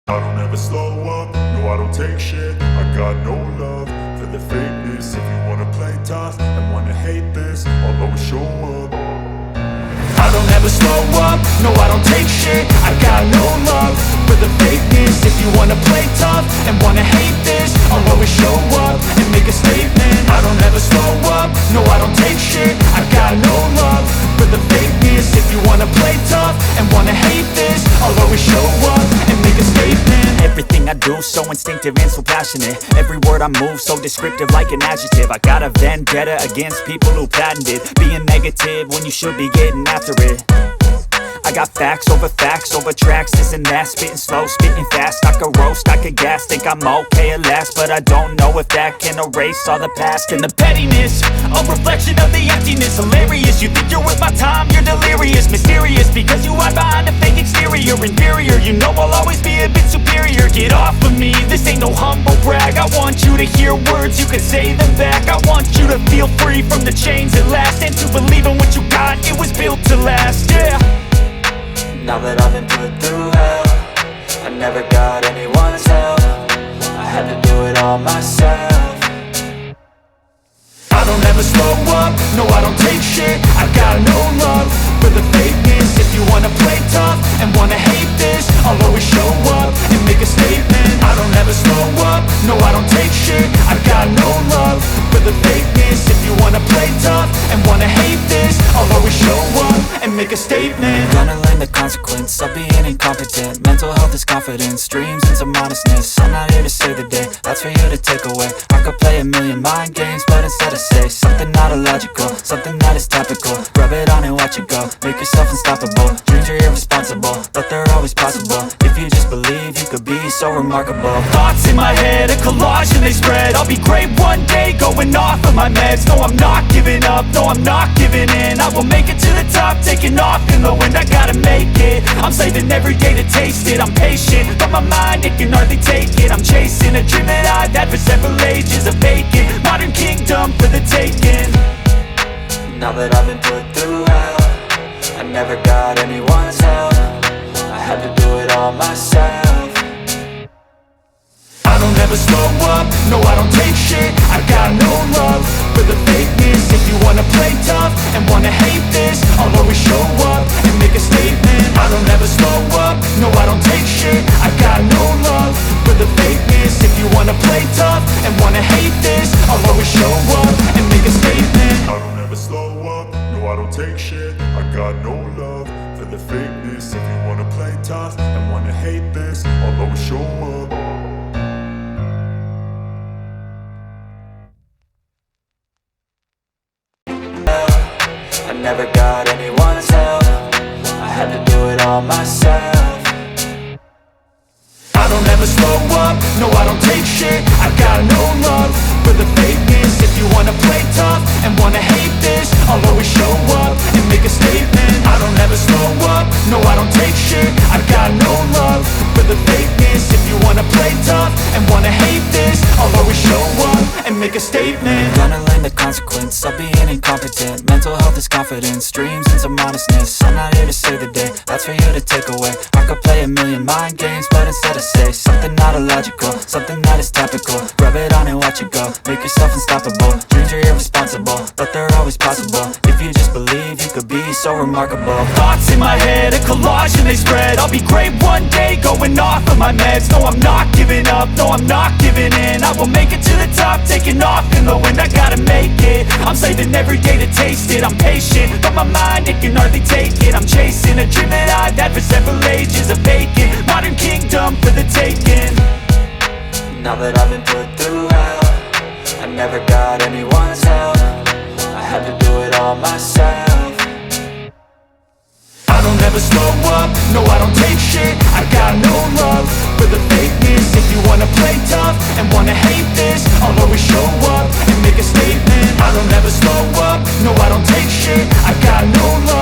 I don't ever slow up, no I don't take shit. I got no love for the fakeness. If you wanna play tough and wanna hate this, I'll always show up. I don't ever slow up, no I don't take shit. I got no love for the fakeness. If you wanna play tough and wanna hate this, I'll always show up and make a statement. I don't ever slow up, no I don't take shit. I got no love for the fakeness. If you wanna play tough and wanna hate this, I'll always show up and make a statement. Everything I do so instinctive and so passionate. Every word I move so descriptive like an adjective. I got a vendetta against people who patented being negative when you should be getting after it. I got facts over tracks, this and that. Spitting slow, spitting fast, I could roast, I could gas. Think I'm okay at last, but I don't know if that can erase all the past. And the pettiness, a reflection of the emptiness. Hilarious, you think you're worth my time, you're delirious. Mysterious, because you hide behind a fake exterior. Inferior, you know I'll always be a bit superior. Get off of me, this ain't no humble brag. I want you to hear words, you can say them back. I want you to feel free from the chains at last, and to believe in what you got, it was built to last, yeah. Now that I've been put through hell, I never got anyone's help. I had to do it all myself. I don't ever slow up, no I don't take shit. I got no love for the fakeness. If you wanna play tough and wanna hate this, I'll always show up and make a statement. I don't ever slow up, no I don't take shit. I got no love for the fakeness. If you wanna play tough and wanna hate this, I'll always show up and make a statement. Gonna learn the consequence of being incompetent. Mental health is confidence, dreams and some honestness. I'm not here to save the day, that's for you to take away. I could play a million mind games, but instead I say something not illogical, something that is topical. Rub it on and watch it go, make yourself unstoppable. Dreams are irresponsible, but they're always possible. If you just believe, you could be so remarkable. Thoughts in my head, a collage and they spread. I'll be great one day, going off of my meds. No, I'm not giving up, no, I'm not giving in. I will make it to the top, taking off in the wind. I gotta make it, I'm saving every day to taste it. I'm patient, but my mind, it can hardly take it. I'm chasing a dream that I've had for several ages. A vacant, modern kingdom for the taking. Now that I've been put through hell, I never got anyone's help. I had to do it all myself. I don't ever slow up, no I don't take shit. I got no love for the fakeness. If you wanna play tough and wanna hate this, I'll always show up and make a statement. I don't ever slow up, no I don't take shit. I got no love for the fakeness. If you wanna play tough and wanna hate this, I'll always show up and make a statement. I don't ever slow up, no I don't take shit. I got no love for the fakeness. If you wanna play tough and wanna hate this, I'll always show up. I never got anyone's help. I had to do it all myself. I don't ever slow up, no I don't take shit. I got no love for the fakeness. If you wanna play tough and wanna hate this, I'll always show up and make a statement. I don't ever slow up, no I don't take shit. I got no love for the fakeness. If you wanna play tough and wanna hate this, I'll always show up and make a statement. Gonna learn the consequence of being incompetent. Mental health is confidence, dreams and some honestness. I'm not here to save the day, that's for you to take away. I could play a million mind games, but instead I say something not illogical, something that is topical. Rub it on and watch it go, make yourself unstoppable. Dreams are irresponsible, but they're always possible. If you just believe, you could be so remarkable. Thoughts in my head, a collage and they spread. I'll be great one day, going off of my meds. No, I'm not giving up, no, I'm not giving in. I will make it to the top, taking off in the wind. I gotta make it, I'm saving every day to taste it. I'm patient, but my mind, it can hardly take it. I'm chasing a dream that I've had for several ages. A vacant, modern kingdom for the taking. Now that I've been put through hell, I never got anyone's help. I had to do it all myself. I don't ever slow up, no I don't take shit. I got no love for the fakeness. If you wanna play tough and wanna hate this, I'll always show up and make a statement. I don't ever slow up, no I don't take shit. I got no love